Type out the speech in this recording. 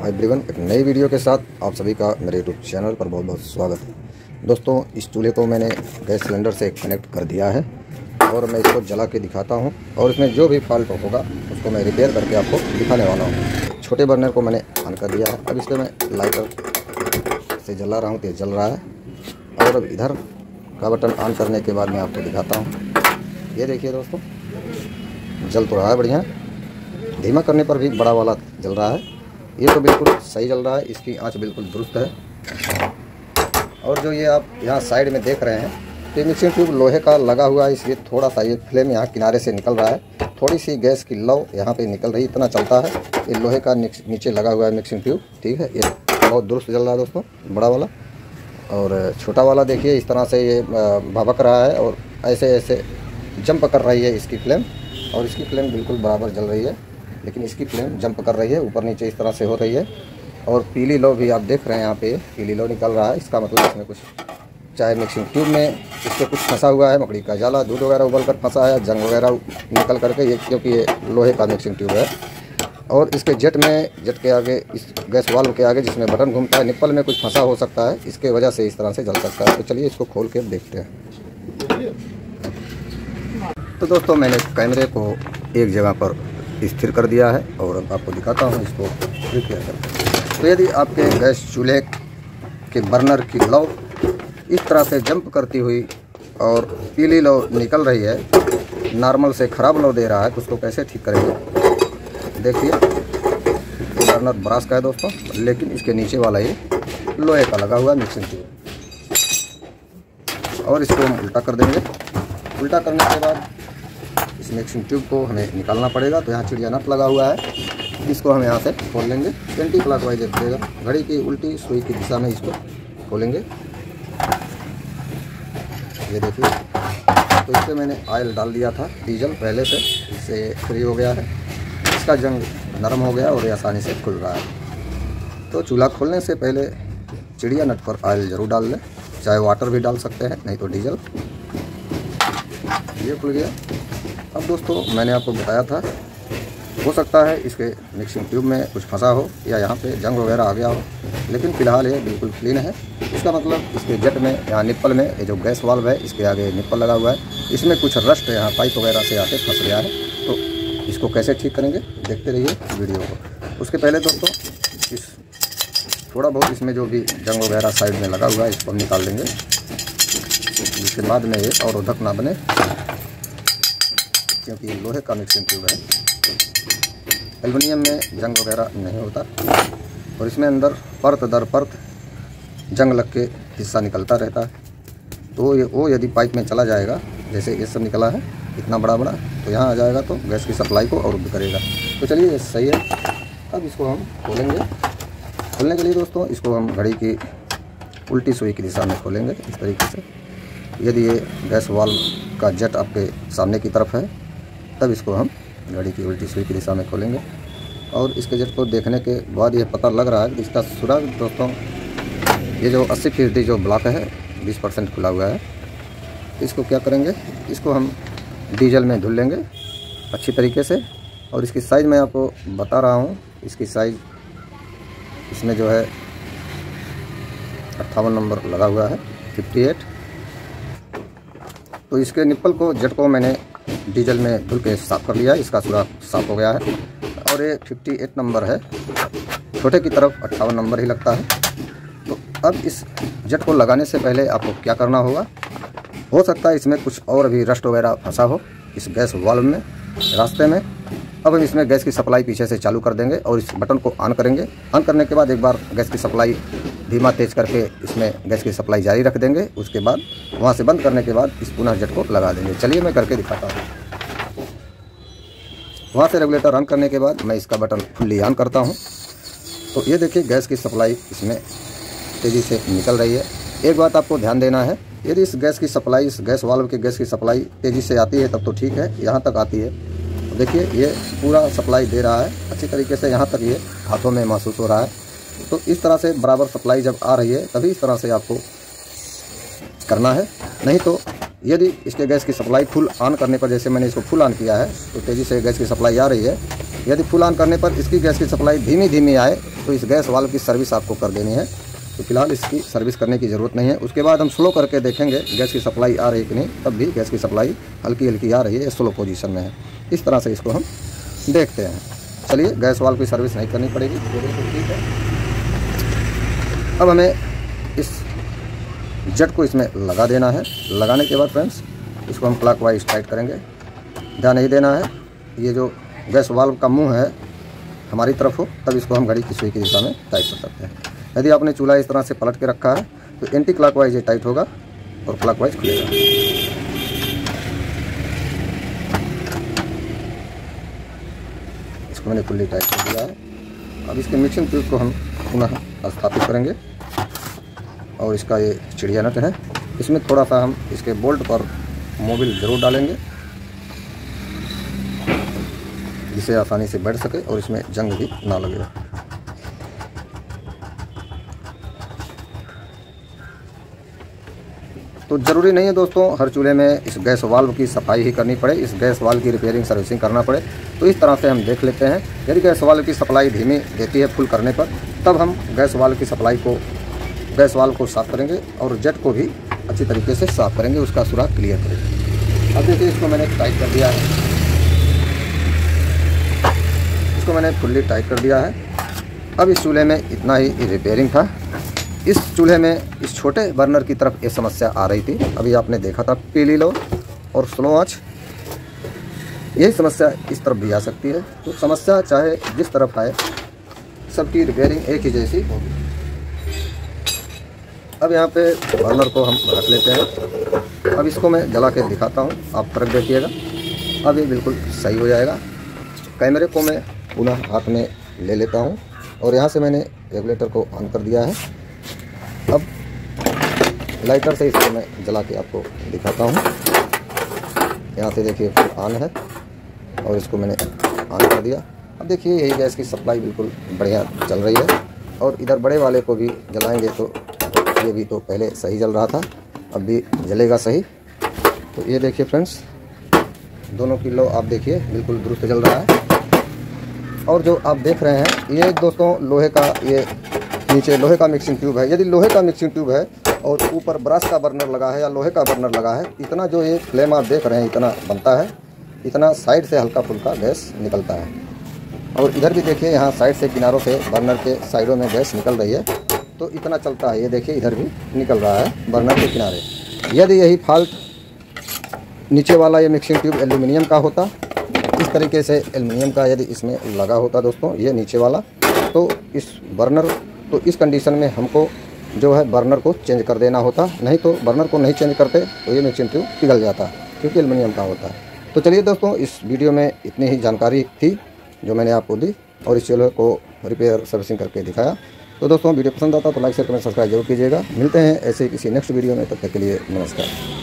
Everyone, एक नई video के साथ आप सभी का मेरे यूट्यूब चैनल पर बहुत बहुत स्वागत है। दोस्तों, इस चूल्हे को मैंने गैस सिलेंडर से कनेक्ट कर दिया है और मैं इसको जला के दिखाता हूं और इसमें जो भी फॉल्ट होगा उसको मैं रिपेयर करके आपको दिखाने वाला हूं। छोटे बर्नर को मैंने ऑन कर दिया है। अब इसको मैं लाइटर से जला रहा हूँ तो जल रहा है। और अब इधर का बटन ऑन करने के बाद मैं आपको दिखाता हूँ। ये देखिए दोस्तों, जल तो रहा है बढ़िया। धीमा करने पर भी बड़ा वाला जल रहा है। ये तो बिल्कुल सही जल रहा है, इसकी आंच बिल्कुल दुरुस्त है। और जो ये आप यहाँ साइड में देख रहे हैं, ये मिक्सिंग ट्यूब लोहे का लगा हुआ है, इसलिए थोड़ा सा ये फ्लेम यहाँ किनारे से निकल रहा है। थोड़ी सी गैस की लौ यहाँ पे निकल रही, इतना चलता है। ये लोहे का नीचे लगा हुआ है मिक्सिंग ट्यूब, ठीक है। ये बहुत दुरुस्त जल रहा है दोस्तों, बड़ा वाला। और छोटा वाला देखिए इस तरह से ये भभक रहा है और ऐसे ऐसे जंप कर रही है इसकी फ्लेम। और इसकी फ्लेम बिल्कुल बराबर जल रही है, लेकिन इसकी फ्लेम जंप कर रही है, ऊपर नीचे इस तरह से हो रही है। और पीली लो भी आप देख रहे हैं, यहाँ पे पीली लो निकल रहा है। इसका मतलब इसमें कुछ, चाहे मिक्सिंग ट्यूब में इससे कुछ फंसा हुआ है, मकड़ी का जाला, दूध वगैरह उबल कर फंसा है, जंग वगैरह निकल करके, ये क्योंकि ये लोहे का मिक्सिंग ट्यूब है। और इसके जेट के आगे, इस गैस वाल्व के आगे जिसमें बटन घूमता है, निप्पल में कुछ फंसा हो सकता है, इसके वजह से इस तरह से जल सकता है। तो चलिए इसको खोल के देखते हैं। तो दोस्तों, मैंने कैमरे को एक जगह पर स्थिर कर दिया है और अब आपको दिखाता हूँ इसको रिपेयर करके। तो यदि आपके गैस चूल्हे के बर्नर की लौ इस तरह से जंप करती हुई और पीली लौ निकल रही है, नॉर्मल से ख़राब लौ दे रहा है, तो उसको कैसे ठीक करेंगे? देखिए, बर्नर ब्रास का है दोस्तों, लेकिन इसके नीचे वाला ये लोहे का लगा हुआ है मिक्सिंग ट्यूब। और इसको हम उल्टा कर देंगे। उल्टा करने के बाद इस मिक्सिंग ट्यूब को हमें निकालना पड़ेगा। तो यहाँ चिड़िया नट लगा हुआ है, इसको हम यहाँ से खोल लेंगे। 20 क्लॉकवाइज देगा, घड़ी की उल्टी सुई की दिशा में इसको खोलेंगे। ये देखिए, तो इससे मैंने ऑयल डाल दिया था, डीजल पहले से, इससे फ्री हो गया है। इसका जंग नरम हो गया और ये आसानी से खुल रहा है। तो चूल्हा खोलने से पहले चिड़िया नट पर ऑयल ज़रूर डाल लें, चाहे वाटर भी डाल सकते हैं, नहीं तो डीजल। ये खुल गया। अब दोस्तों, मैंने आपको बताया था, हो सकता है इसके मिक्सिंग ट्यूब में कुछ फंसा हो या यहाँ पे जंग वगैरह आ गया हो, लेकिन फ़िलहाल ये बिल्कुल क्लीन है। इसका मतलब इसके जेट में, यहाँ निप्पल में, ये जो गैस वाल्व है इसके आगे निप्पल लगा हुआ है, इसमें कुछ रस्ट यहाँ पाइप वगैरह से आके फंस गया है। तो इसको कैसे ठीक करेंगे, देखते रहिए वीडियो को। उसके पहले दोस्तों, इस थोड़ा बहुत इसमें जो भी जंग वगैरह साइड में लगा हुआ है, इसको हम निकाल देंगे, जिसके बाद में ये अवरोधक ना बने, क्योंकि ये लोहे का मिक्सिंग ट्यूब है। एल्युमिनियम में जंग वगैरह नहीं होता और इसमें अंदर परत दर परत जंग लग के हिस्सा निकलता रहता है। तो ये वो यदि पाइप में चला जाएगा, जैसे ये सब निकला है इतना बड़ा बड़ा, तो यहाँ आ जाएगा तो गैस की सप्लाई को अवरुद्ध करेगा। तो चलिए, ये सही है। अब इसको हम खोलेंगे। खोलने के लिए दोस्तों, इसको हम घड़ी की उल्टी सुई की दिशा में खोलेंगे इस तरीके से। यदि ये गैस वाल्व का जेट आपके सामने की तरफ है, तब इसको हम घड़ी की उल्टी सुई की दिशा में खोलेंगे। और इसके जेट को देखने के बाद ये पता लग रहा है कि इसका सुराग दोस्तों, ये जो 80% जो ब्लॉक है 20% खुला हुआ है। इसको क्या करेंगे, इसको हम डीजल में धुल लेंगे अच्छी तरीके से। और इसकी साइज़ मैं आपको बता रहा हूँ, इसकी साइज़ इसमें जो है 58 नंबर लगा हुआ है, 58। तो इसके निप्पल को, जेट को मैंने डीजल में धुल के साफ़ कर लिया, इसका सुराख साफ़ हो गया है। और ये 58 नंबर है, छोटे की तरफ 58 नंबर ही लगता है। तो अब इस जेट को लगाने से पहले आपको क्या करना होगा, हो सकता है इसमें कुछ और भी रस्ट वगैरह फंसा हो इस गैस वाल्व में, रास्ते में। अब हम इसमें गैस की सप्लाई पीछे से चालू कर देंगे और इस बटन को ऑन करेंगे। ऑन करने के बाद एक बार गैस की सप्लाई धीमा तेज करके इसमें गैस की सप्लाई जारी रख देंगे। उसके बाद वहाँ से बंद करने के बाद इस पुनः जेट को लगा देंगे। चलिए मैं करके दिखाता हूँ। वहाँ से रेगुलेटर ऑन करने के बाद मैं इसका बटन फुल्ली ऑन करता हूँ। तो ये देखिए, गैस की सप्लाई इसमें तेज़ी से निकल रही है। एक बात आपको ध्यान देना है, यदि इस गैस की सप्लाई, इस गैस वाल्व की गैस की सप्लाई तेज़ी से आती है तब तो ठीक है, यहाँ तक आती है। तो देखिए, ये पूरा सप्लाई दे रहा है अच्छी तरीके से, यहाँ तक ये हाथों में महसूस हो रहा है। तो इस तरह से बराबर सप्लाई जब आ रही है, तभी इस तरह से आपको करना है। नहीं तो यदि इसके गैस की सप्लाई फुल ऑन करने पर, जैसे मैंने इसको फुल ऑन किया है, तो तेज़ी से गैस की सप्लाई आ रही है। यदि फुल ऑन करने पर इसकी गैस की सप्लाई धीमी धीमी आए तो इस गैस वाल्व की सर्विस आपको कर देनी है। तो फिलहाल इसकी सर्विस करने की ज़रूरत नहीं है। उसके बाद हम स्लो करके देखेंगे गैस की सप्लाई आ रही है कि नहीं, तब भी गैस की सप्लाई हल्की हल्की आ रही है, स्लो पोजीशन में है। इस तरह से इसको हम देखते हैं। चलिए, गैस वाल्व की सर्विस नहीं करनी पड़ेगी, ये बिल्कुल ठीक है। अब हमें इस जट को इसमें लगा देना है। लगाने के बाद फ्रेंड्स इसको हम क्लॉकवाइज टाइट करेंगे। ध्यान नहीं देना है, ये जो गैस वाल्व का मुंह है हमारी तरफ हो, तब इसको हम घड़ी की सुई की दिशा में टाइट कर सकते हैं। यदि आपने चूल्हा इस तरह से पलट के रखा है तो एंटी क्लॉकवाइज ये टाइट होगा और क्लॉकवाइज खुलेगा। इसको मैंने फुल्ली टाइट कर दिया है। अब इसके मिक्सिंग ट्यूब को हम पुनः स्थापित करेंगे और इसका ये चिड़िया नट है, इसमें थोड़ा सा हम इसके बोल्ट पर मोबिल ज़रूर डालेंगे जिसे आसानी से बैठ सके और इसमें जंग भी ना लगे। तो ज़रूरी नहीं है दोस्तों हर चूल्हे में इस गैस वाल्व की सफाई ही करनी पड़े, इस गैस वाल्व की रिपेयरिंग सर्विसिंग करना पड़े। तो इस तरह से हम देख लेते हैं। यदि गैस वाल्व की सप्लाई धीमी देती है फुल करने पर, तब हम गैस वाल्व को साफ़ करेंगे और जेट को भी अच्छी तरीके से साफ़ करेंगे, उसका सुराख क्लियर करेंगे। अब देखिए, इसको मैंने टाइट कर दिया है, इसको मैंने फुल्ली टाइट कर दिया है। अब इस चूल्हे में इतना ही रिपेयरिंग था। इस चूल्हे में इस छोटे बर्नर की तरफ ये समस्या आ रही थी, अभी आपने देखा था पीली लो और स्लो आंच, यही समस्या इस तरफ भी आ सकती है। तो समस्या चाहे जिस तरफ आए, सबकी रिपेयरिंग एक ही जैसी होगी। अब यहाँ पे बर्नर को हम रख लेते हैं। अब इसको मैं जला के दिखाता हूँ, आप फर्क देखिएगा। अब ये बिल्कुल सही हो जाएगा। कैमरे को मैं पुनः हाथ में ले लेता हूँ और यहाँ से मैंने रेगुलेटर को ऑन कर दिया है। अब लाइटर से इसको मैं जला के आपको दिखाता हूँ। यहाँ से देखिए फिर ऑन है और इसको मैंने ऑन कर दिया। अब देखिए, यही गैस की सप्लाई बिल्कुल बढ़िया चल रही है। और इधर बड़े वाले को भी जलाएंगे तो ये भी तो पहले सही जल रहा था, अब भी जलेगा सही। तो ये देखिए फ्रेंड्स, दोनों की लो आप देखिए बिल्कुल दुरुस्त जल रहा है। और जो आप देख रहे हैं ये दोस्तों लोहे का, ये नीचे लोहे का मिक्सिंग ट्यूब है। यदि लोहे का मिक्सिंग ट्यूब है और ऊपर ब्रश का बर्नर लगा है या लोहे का बर्नर लगा है, इतना जो ये फ्लेम आप देख रहे हैं इतना बनता है, इतना साइड से हल्का फुल्का गैस निकलता है। और इधर भी देखिए, यहाँ साइड से किनारों से बर्नर के साइडों में गैस निकल रही है, तो इतना चलता है। ये देखिए इधर भी निकल रहा है बर्नर के किनारे। यदि यही फॉल्ट नीचे वाला ये मिक्सिंग ट्यूब एल्यूमिनियम का होता, इस तरीके से एल्युमिनियम का यदि इसमें लगा होता दोस्तों ये नीचे वाला, तो इस कंडीशन में हमको जो है बर्नर को चेंज कर देना होता। नहीं तो बर्नर को नहीं चेंज करते तो ये मिक्सिंग ट्यूब पिघल जाता, क्योंकि एल्युमिनियम का होता है। तो चलिए दोस्तों, इस वीडियो में इतनी ही जानकारी थी जो मैंने आपको दी और इस चूल्हे को रिपेयर सर्विसिंग करके दिखाया। तो दोस्तों, वीडियो पसंद आता तो लाइक शेयर कमेंट सब्सक्राइब जरूर कीजिएगा। मिलते हैं ऐसे किसी नेक्स्ट वीडियो में, तब तक के लिए नमस्कार।